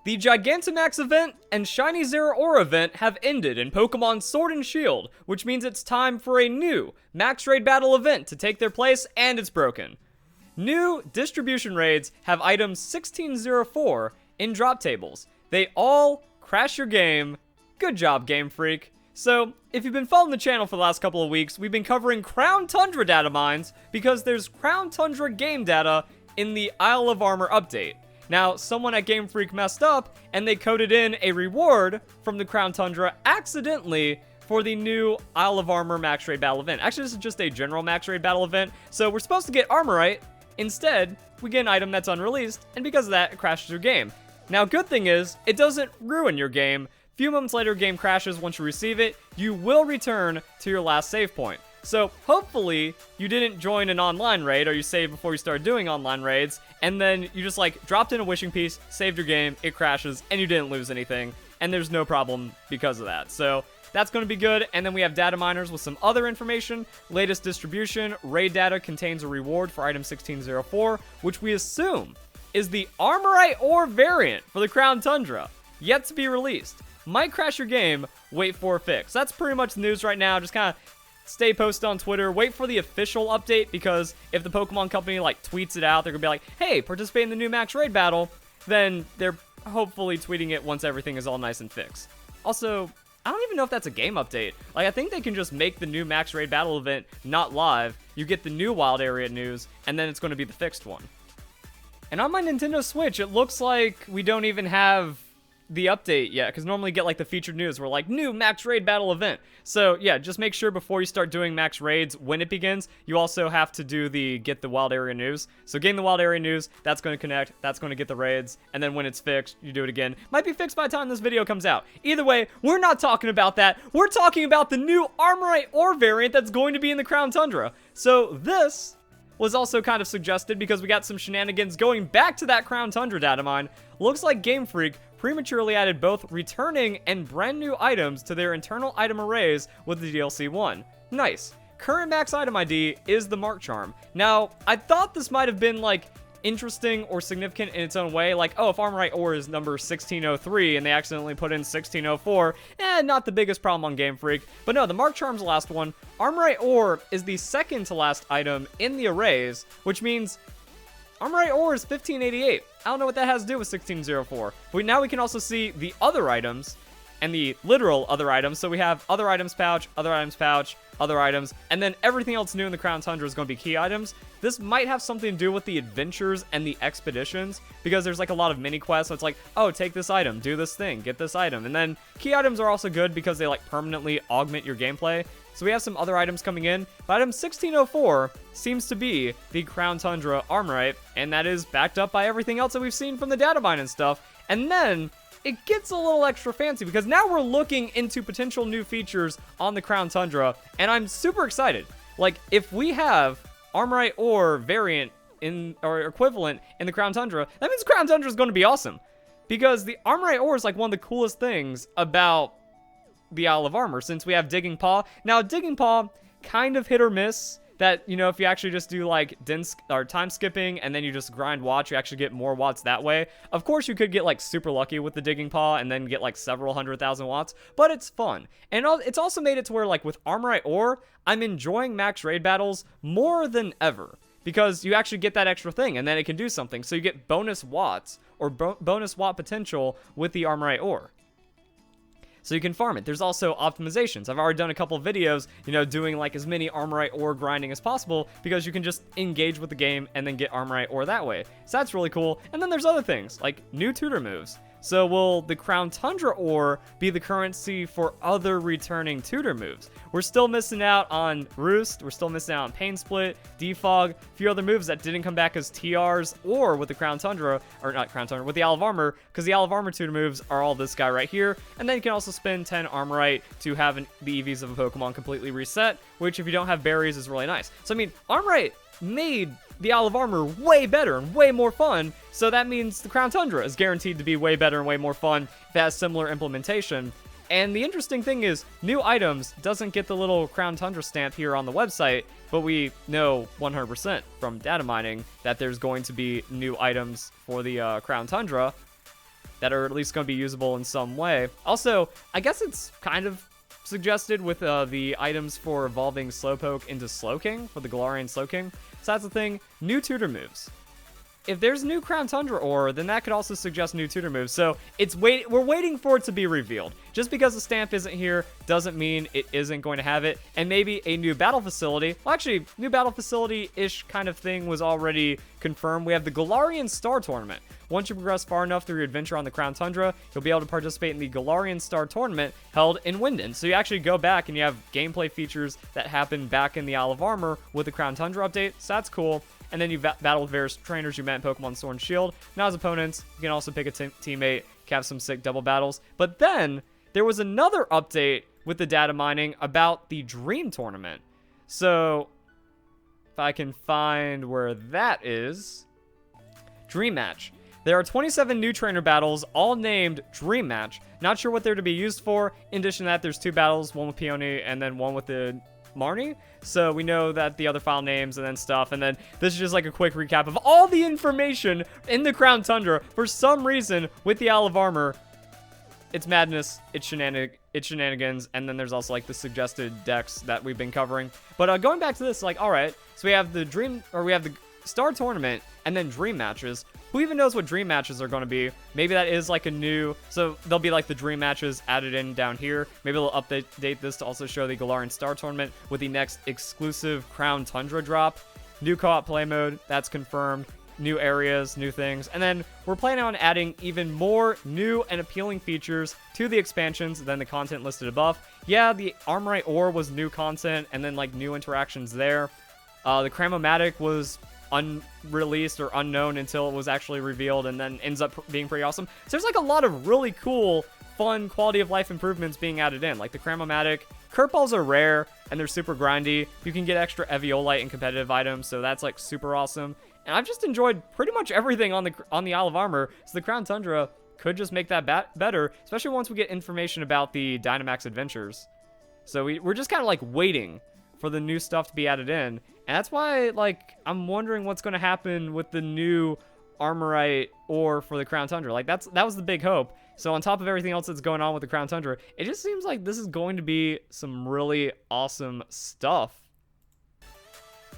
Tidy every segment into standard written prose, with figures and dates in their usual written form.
The Gigantamax Event and Shiny Zeraora Event have ended in Pokemon Sword and Shield, which means it's time for a new Max Raid Battle event to take their place, and it's broken. New distribution raids have item 1604 in drop tables. They all crash your game. Good job, Gamefreak. So, if you've been following the channel for the last couple of weeks, we've been covering Crown Tundra data mines because there's Crown Tundra game data in the Isle of Armor update. Now, someone at Gamefreak messed up, and they coded in a reward from the Crown Tundra accidentally for the new Isle of Armor Max Raid Battle event. Actually, this is just a general Max Raid Battle event, so we're supposed to get Armorite. Instead, we get an item that's unreleased, and because of that, it crashes your game. Now, good thing is, it doesn't ruin your game. A few moments later, game crashes. Once you receive it, you will return to your last save point. So, hopefully, you didn't join an online raid, or you saved before you started doing online raids, and then you just, dropped in a wishing piece, saved your game, it crashes, and you didn't lose anything, and there's no problem because of that. So, that's going to be good, and then we have data miners with some other information. Latest distribution, raid data contains a reward for item 1604, which we assume is the Armorite Ore variant for the Crown Tundra, yet to be released. Might crash your game, wait for a fix. That's pretty much the news right now. Just kind of stay posted on Twitter, wait for the official update, because if the Pokemon company tweets it out, they're gonna be like, hey, participate in the new Max Raid Battle, then they're hopefully tweeting it once everything is all nice and fixed. Also, I don't even know if that's a game update. I think they can just make the new Max Raid Battle event not live, you get the new wild area news, and then it's going to be the fixed one. And on my Nintendo Switch, it looks like we don't even have the update yet, because normally you get the featured news where new Max Raid Battle event. So yeah, just make sure before you start doing Max Raids, when it begins, you also have to do the get the wild area news. So getting the wild area news, that's going to connect, that's going to get the raids, and then when it's fixed, you do it again. Might be fixed by the time this video comes out. Either way, we're not talking about that. We're talking about the new Armorite Ore variant that's going to be in the Crown Tundra. So this was also kind of suggested because we got some shenanigans going back to that Crown Tundra data mine. Looks like Gamefreak prematurely added both returning and brand new items to their internal item arrays with the DLC 1. Nice. Current max item ID is the Mark Charm. Now, I thought this might have been interesting or significant in its own way, oh, if Armorite Ore is number 1603 and they accidentally put in 1604, not the biggest problem on Game Freak. But no, the Mark Charm's the last one. Armorite Ore is the second to last item in the arrays, which means Armorite Ore is 1588. I don't know what that has to do with 1604. But now we can also see the other items and the literal other items. So we have other items pouch, other items pouch, other items, and then everything else new in the Crown Tundra is going to be key items. This might have something to do with the adventures and the expeditions, because there's a lot of mini quests. So it's oh, take this item, do this thing, get this item. And then key items are also good because they permanently augment your gameplay. So we have some other items coming in, but item 1604 seems to be the Crown Tundra Armorite, and that is backed up by everything else that we've seen from the data mine and stuff. And then it gets a little extra fancy because now we're looking into potential new features on the Crown Tundra, and I'm super excited. If we have Armorite Ore variant or equivalent in the Crown Tundra, that means Crown Tundra is going to be awesome, because the Armorite Ore is one of the coolest things about the Isle of Armor, since we have Digging Paw. Now, Digging Paw, kind of hit or miss. That, if you actually just do time skipping and then you just grind watts, you actually get more watts that way. Of course, you could get super lucky with the Digging Paw and then get several 100,000 watts, but it's fun. And it's also made it to where with Armorite Ore, I'm enjoying max raid battles more than ever, because you actually get that extra thing and then it can do something. So you get bonus watts or bonus watt potential with the Armorite Ore. So you can farm it. There's also optimizations. I've already done a couple of videos, doing as many Armorite Ore grinding as possible, because you can just engage with the game and then get Armorite Ore that way. So that's really cool. And then there's other things, like new tutor moves. So will the Crown Tundra Ore be the currency for other returning tutor moves? We're still missing out on Roost, we're still missing out on Pain Split, Defog, a few other moves that didn't come back as TRs or with the Crown Tundra, or not Crown Tundra, with the Isle of Armor, because the Isle of Armor tutor moves are all this guy right here, and then you can also spend 10 Armorite to have the EVs of a Pokemon completely reset, which if you don't have berries is really nice. So Armorite made the Isle of Armor way better and way more fun, so that means the Crown Tundra is guaranteed to be way better and way more fun if it has similar implementation. And the interesting thing is, new items doesn't get the little Crown Tundra stamp here on the website, but we know 100% from data mining that there's going to be new items for the Crown Tundra. that are at least going to be usable in some way. Also, I guess it's kind of suggested with the items for evolving Slowpoke into Slowking for the Galarian Slowking. So that's the thing. New tutor moves. If there's new Crown Tundra Ore, then that could also suggest new tutor moves. So we're waiting for it to be revealed. Just because the stamp isn't here doesn't mean it isn't going to have it. And maybe a new battle facility. Well, actually, new battle facility-ish kind of thing was already confirmed. We have the Galarian Star Tournament. Once you progress far enough through your adventure on the Crown Tundra, you'll be able to participate in the Galarian Star Tournament held in Winden. So you actually go back and you have gameplay features that happen back in the Isle of Armor with the Crown Tundra update. So that's cool. And then you battle with various trainers you met in Pokemon Sword and Shield. Now as opponents, you can also pick a teammate, have some sick double battles. But then, there was another update with the data mining about the Dream Tournament. So, if I can find where that is. Dream Match. There are 27 new trainer battles, all named Dream Match. Not sure what they're to be used for. In addition to that, there's 2 battles, one with Peony and then one with the Marnie. So we know that the other file names and then stuff. And then this is just like a quick recap of all the information in the Crown Tundra. For some reason, with the Isle of Armor, it's madness, it's shenanigans, and then there's also like the suggested decks that we've been covering. But going back to this, like, all right, so we have the Star Tournament and then Dream Matches. Who even knows what Dream Matches are going to be? Maybe that is like a new, so they'll be like the Dream Matches added in down here. Maybe they'll update this to also show the Galarian Star Tournament with the next exclusive Crown Tundra drop. New co-op play mode, that's confirmed. New areas, new things. And then we're planning on adding even more new and appealing features to the expansions than the content listed above. Yeah, the Armorite Ore was new content and then like new interactions there. The Cramomatic was unreleased or unknown until it was actually revealed and then ends up being pretty awesome. So there's like a lot of really cool, fun quality of life improvements being added in. Like the Cramomatic. Curveballs are rare and they're super grindy. You can get extra Eviolite and competitive items, so that's like super awesome. And I've just enjoyed pretty much everything on the Isle of Armor, so the Crown Tundra could just make that better, especially once we get information about the Dynamax Adventures. So we're just kind of like waiting for the new stuff to be added in. And that's why, like, I'm wondering what's going to happen with the new Armorite Ore for the Crown Tundra. Like, that was the big hope. So on top of everything else that's going on with the Crown Tundra, it just seems like this is going to be some really awesome stuff.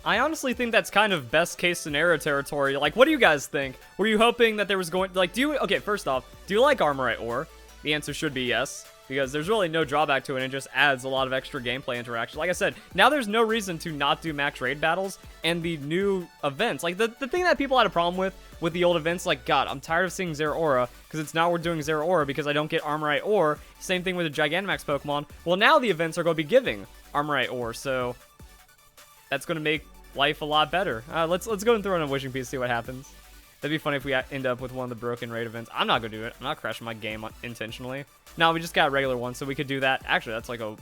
I honestly think that's kind of best case scenario territory. Like, what do you guys think? Were you hoping that there was going, like, okay, first off, do you like Armorite Ore? The answer should be yes, because there's really no drawback to it, and it just adds a lot of extra gameplay interaction. Like I said, now there's no reason to not do max raid battles and the new events. Like, the thing that people had a problem with the old events, like, God, I'm tired of seeing Zeraora, because it's now we're doing Zeraora because I don't get Armorite Ore. Same thing with the Gigantamax Pokemon. Well, now the events are going to be giving Armorite Ore, so that's going to make life a lot better. Let's go and throw in a wishing piece, see what happens. That'd be funny if we end up with one of the broken raid events. I'm not going to do it. I'm not crashing my game intentionally. No, we just got a regular one, so we could do that. Actually, that's like a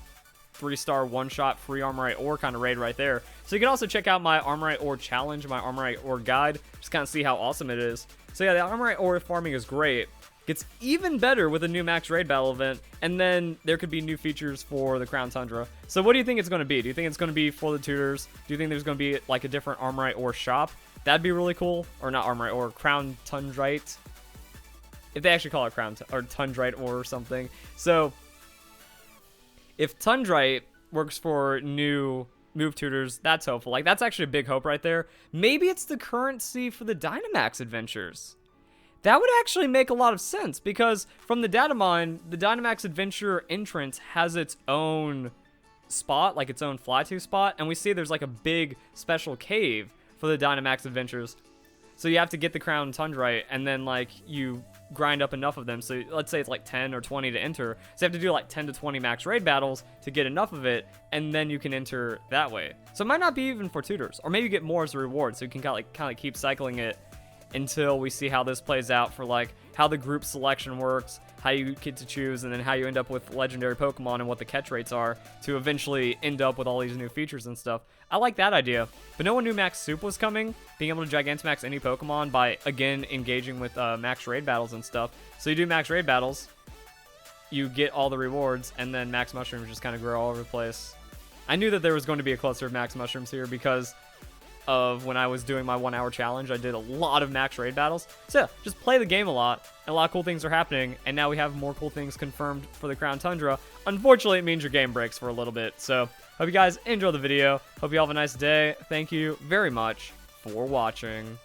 3-star one-shot free Armorite Ore kind of raid right there. So you can also check out my Armorite Ore challenge, my Armorite Ore guide. Just kind of see how awesome it is. So yeah, the Armorite Ore farming is great. Gets even better with a new max raid battle event, and then there could be new features for the Crown Tundra. So what do you think it's going to be? Do you think it's going to be for the tutors? Do you think there's going to be like a different Armorite Ore shop? That'd be really cool. Or not Armorite Ore, Crown Tundrite. If they actually call it Tundrite Ore or something. So if Tundrite works for new move tutors, that's hopeful. Like, that's actually a big hope right there. Maybe it's the currency for the Dynamax Adventures. That would actually make a lot of sense, because from the data mine, the Dynamax Adventure entrance has its own spot, like its own fly-to spot, and we see there's like a big special cave for the Dynamax Adventures. So you have to get the Crown Tundra, and then like you grind up enough of them. So let's say it's like 10 or 20 to enter. So you have to do like 10 to 20 max raid battles to get enough of it, and then you can enter that way. So it might not be even for tutors, or maybe you get more as a reward, so you can kind of keep cycling it until we see how this plays out for like how the group selection works, how you get to choose, and then how you end up with legendary Pokemon and what the catch rates are to eventually end up with all these new features and stuff. I like that idea, but no one knew Max Soup was coming, being able to Gigantamax any Pokemon by, again, engaging with max raid battles and stuff. So you do max raid battles, you get all the rewards, and then Max Mushrooms just kind of grow all over the place. I knew that there was going to be a cluster of Max Mushrooms here because of when I was doing my 1 hour challenge. I did a lot of max raid battles. So yeah, just play the game a lot, and a lot of cool things are happening, and now we have more cool things confirmed for the Crown Tundra. Unfortunately, it means your game breaks for a little bit. So hope you guys enjoy the video. Hope you all have a nice day. Thank you very much for watching.